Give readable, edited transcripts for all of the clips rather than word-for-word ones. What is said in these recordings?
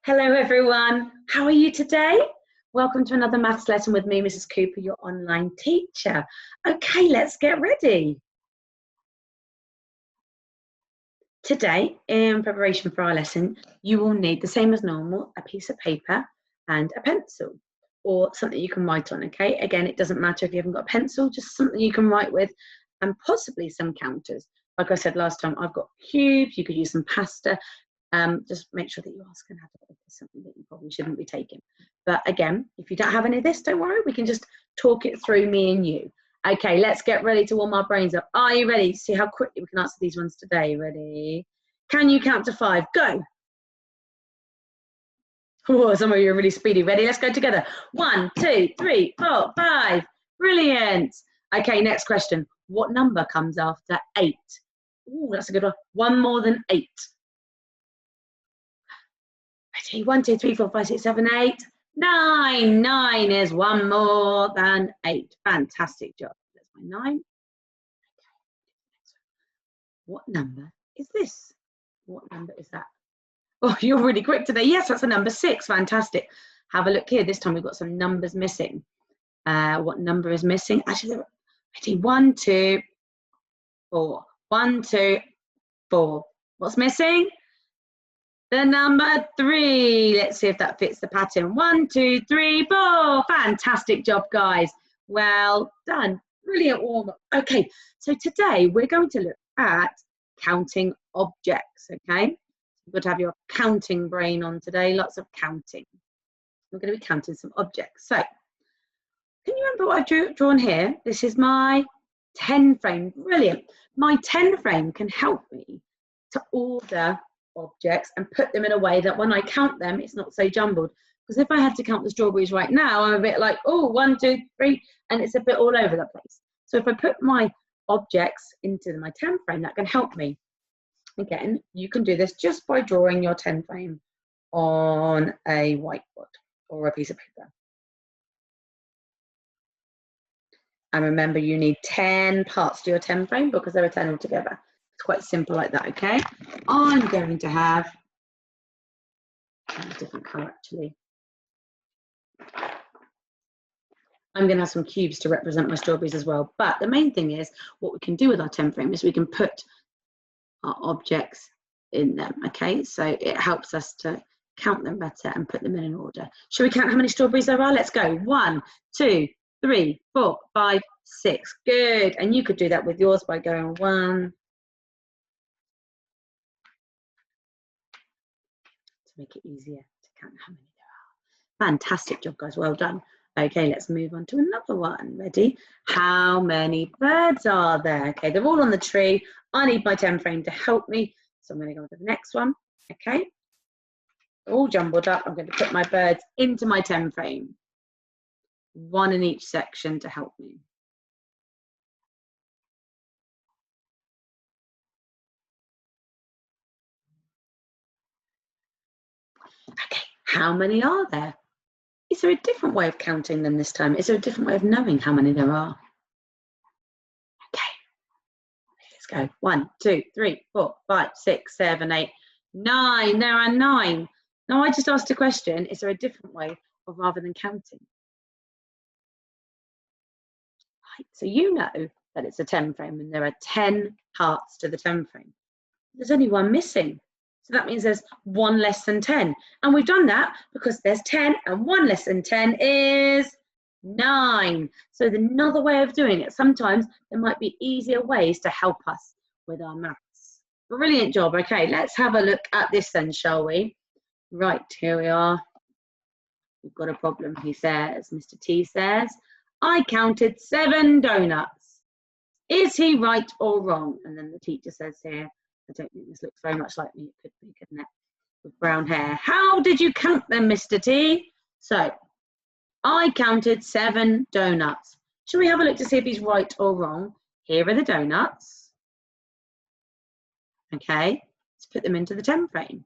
Hello everyone, how are you today? Welcome to another maths lesson with me, Mrs. Cooper, your online teacher. Okay, let's get ready. Today, in preparation for our lesson, you will need, the same as normal, a piece of paper and a pencil or something you can write on, okay? Again, it doesn't matter if you haven't got a pencil, just something you can write with and possibly some counters. Like I said last time, I've got cubes, you could use some pasta. Just make sure that you ask and have it if it's something that you probably shouldn't be taking. But again, if you don't have any of this, don't worry, we can just talk it through, me and you. Okay, let's get ready to warm our brains up. Are you ready to see how quickly we can answer these ones today? Ready? Can you count to 5? Go. Oh, some of you are really speedy. Ready? Let's go together. 1, 2, 3, 4, 5. Brilliant. Okay, next question. What number comes after 8? Oh, that's a good one. One more than 8. Ready? 1, 2, 3, 4, 5, 6, 7, 8. 9. 9 is one more than 8. Fantastic job. That's my 9. What number is this? What number is that? Oh, you're really quick today. Yes, that's a number 6. Fantastic. Have a look here. This time we've got some numbers missing. What number is missing? Actually, ready? 1, 2, 4. 1, 2, 4. What's missing? The number 3. Let's see if that fits the pattern. 1, 2, 3, 4. Fantastic job, guys. Well done. Brilliant warm up. Okay, so today we're going to look at counting objects, okay? You've got to have your counting brain on today. Lots of counting. We're going to be counting some objects. So, can you remember what I've drawn here? This is my 10 frame. Brilliant. My 10 frame can help me to order objects and put them in a way that when I count them, it's not so jumbled. Because if I had to count the strawberries right now, I'm a bit like, oh, 1, 2, 3, and it's a bit all over the place. So if I put my objects into my 10 frame, that can help me. Again, you can do this just by drawing your 10 frame on a whiteboard or a piece of paper. And remember, you need 10 parts to your 10 frame because there are 10 altogether. It's quite simple like that, okay? I'm going to have a different colour, actually. I'm going to have some cubes to represent my strawberries as well. But the main thing is, what we can do with our 10 frame is we can put our objects in them, okay? So it helps us to count them better and put them in an order. Shall we count how many strawberries there are? Let's go. 1, 2, 3, 4, 5, 6. Good. And you could do that with yours by going 1. To make it easier to count how many there are. Fantastic job, guys. Well done. Okay, let's move on to another one. Ready? How many birds are there? Okay, they're all on the tree. I need my 10 frame to help me. So I'm going to go on to the next one. Okay. All jumbled up. I'm going to put my birds into my 10 frame. 1 in each section to help me. Okay, how many are there? Is there a different way of counting them this time? Is there a different way of knowing how many there are? Okay, let's go. 1, 2, 3, 4, 5, 6, 7, 8, 9. There are 9. Now I just asked a question. Is there a different way of rather than counting? Right, so you know that it's a 10 frame and there are 10 parts to the 10 frame. There's only one missing. So that means there's 1 less than 10. And we've done that because there's 10 and 1 less than 10 is 9. So another way of doing it, sometimes there might be easier ways to help us with our maths. Brilliant job. Okay, let's have a look at this then, shall we? Right, here we are. We've got a problem, he says. Mr. T says, I counted 7 donuts. Is he right or wrong? And then the teacher says here, I don't think this looks very much like me. It could be, couldn't it? With brown hair. How did you count them, Mr. T? So, I counted 7 donuts. Shall we have a look to see if he's right or wrong? Here are the donuts. Okay, let's put them into the 10 frame.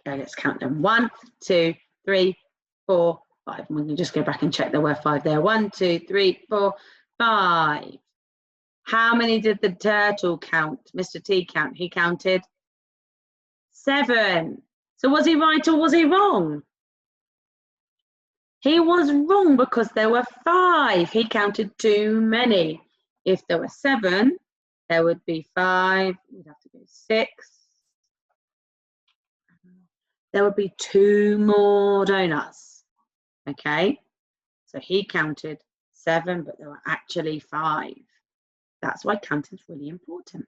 Okay, let's count them. 1, 2, 3, 4, 5. And we can just go back and check there were 5 there. 1, 2, 3, 4, 5. How many did the turtle count? Mr. T count. He counted 7. So was he right or was he wrong? He was wrong because there were 5. He counted too many. If there were 7, there would be 5. We'd have to go 6. There would be 2 more donuts. Okay, so he counted 7, but there were actually 5. That's why counting is really important.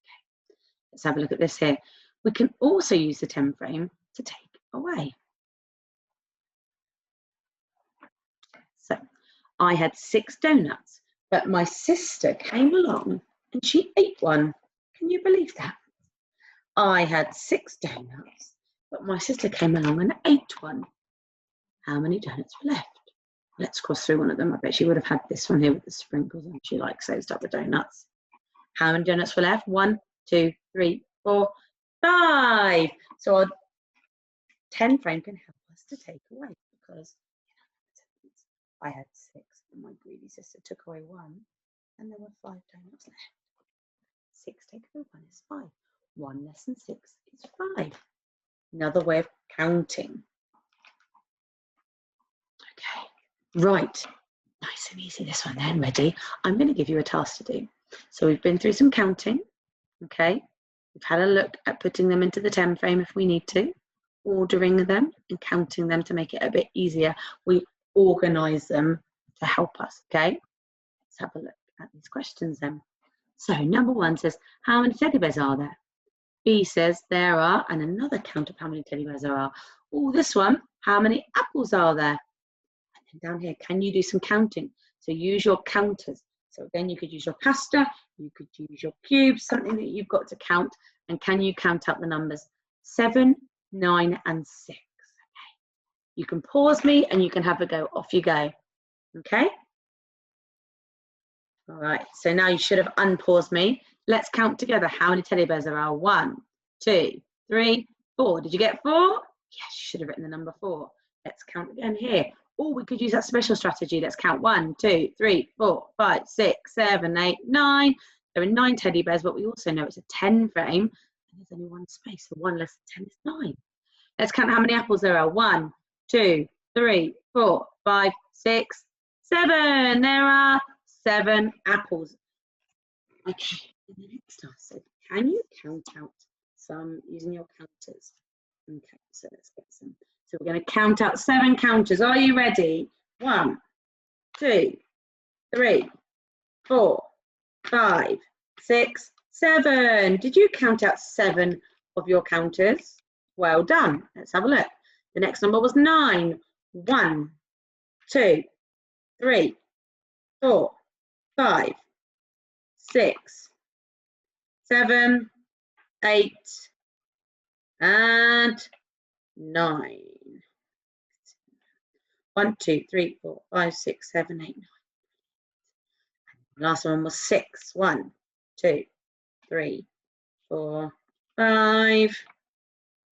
Okay, let's have a look at this here. We can also use the 10 frame to take away. So I had 6 donuts, but my sister came along and she ate one. Can you believe that? I had 6 donuts, but my sister came along and ate one. How many donuts were left? Let's cross through one of them. I bet she would have had this one here with the sprinkles on. She likes those type of donuts. How many donuts were left? 1, 2, 3, 4, 5. So our 10 frame can help us to take away because I had 6 and my greedy sister took away 1 and there were 5 donuts left. 6 take away 1 is 5. 1 less than 6 is 5. Another way of counting. Okay, right. Nice and easy this one then. Ready? I'm going to give you a task to do. So we've been through some counting. Okay, we've had a look at putting them into the 10 frame if we need to, ordering them and counting them to make it a bit easier. We organize them to help us. Okay, let's have a look at these questions then. So number 1 says, how many teddy bears are there? B says there are, and another count of how many teddy bears there are. Oh, this one, how many apples are there? And then down here, can you do some counting? So use your counters. So again, you could use your pasta, you could use your cubes, something that you've got to count. And can you count out the numbers 7, 9, and 6? Okay. You can pause me and you can have a go. Off you go. Okay? All right, so now you should have unpaused me. Let's count together how many teddy bears there are. 1, 2, 3, 4. Did you get 4? Yes, you should have written the number 4. Let's count again here. Oh, we could use that special strategy. Let's count 1, 2, 3, 4, 5, 6, 7, 8, 9. There are 9 teddy bears, but we also know it's a 10 frame. And there's only 1 space, so 1 less than 10 is 9. Let's count how many apples there are. 1, 2, 3, 4, 5, 6, 7. There are 7 apples. Okay, and the next task said, can you count out some using your counters? Okay, so let's get some. So we're going to count out 7 counters. Are you ready? 1, 2, 3, 4, 5, 6, 7. Did you count out 7 of your counters? Well done. Let's have a look. The next number was 9. 1, 2, 3, 4, 5, 6, 7, 8, and 9. 1, 2, 3, 4, 5, 6, 7, 8, 9. Last one was 6. 1, 2, 3, 4, 5,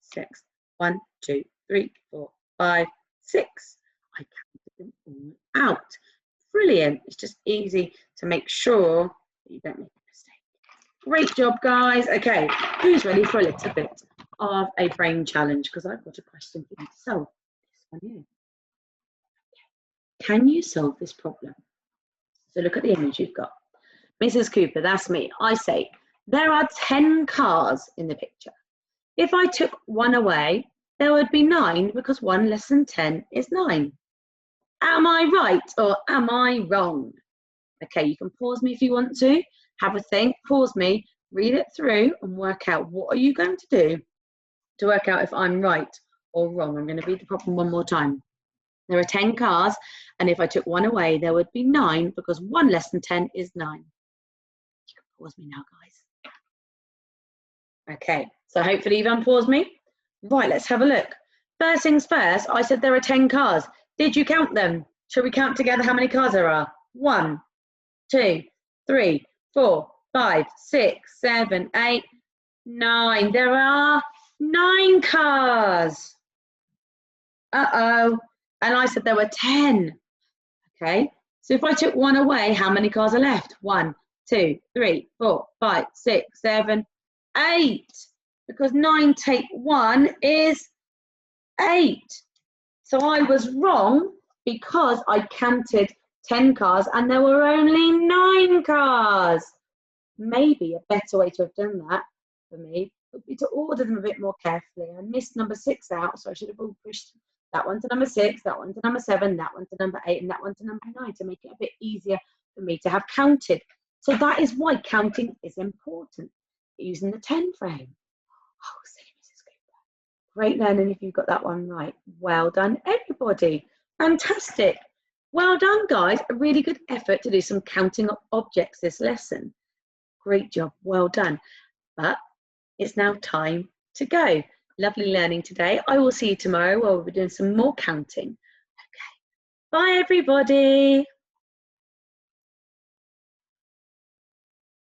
6. 1, 2, 3, 4, 5, 6. I counted them all out. Brilliant. It's just easy to make sure that you don't make a mistake. Great job, guys. Okay, who's ready for a little bit of a brain challenge? Because I've got a question for you to solve. This one here. Can you solve this problem? So look at the image you've got. Mrs. Cooper, that's me. I say, there are 10 cars in the picture. If I took 1 away, there would be 9 because 1 less than 10 is 9. Am I right or am I wrong? Okay, you can pause me if you want to. Have a think, pause me, read it through and work out what are you going to do to work out if I'm right or wrong. I'm going to read the problem one more time. There are 10 cars, and if I took 1 away, there would be 9 because 1 less than 10 is 9. You can pause me now, guys. Okay, so hopefully you've unpaused me. Right, let's have a look. First things first, I said there are 10 cars. Did you count them? Shall we count together how many cars there are? 1, 2, 3, 4, 5, 6, 7, 8, 9. There are 9 9 cars. Uh-oh. And I said there were 10. Okay. So if I took 1 away, how many cars are left? 1, 2, 3, 4, 5, 6, 7, 8. Because 9 take 1 is 8. So I was wrong because I counted 10 cars and there were only 9 cars. Maybe a better way to have done that for me would be to order them a bit more carefully. I missed number 6 out, so I should have all pushed that one to number 6, that one to number 7, that one to number 8, and that one to number 9 to make it a bit easier for me to have counted. So that is why counting is important, using the 10 frame. Oh, silly Mrs. Cooper. Great learning if you got that one right. Well done, everybody. Fantastic. Well done, guys. A really good effort to do some counting of objects this lesson. Great job. Well done. But it's now time to go. Lovely learning today. I will see you tomorrow where we'll be doing some more counting. Okay. Bye, everybody.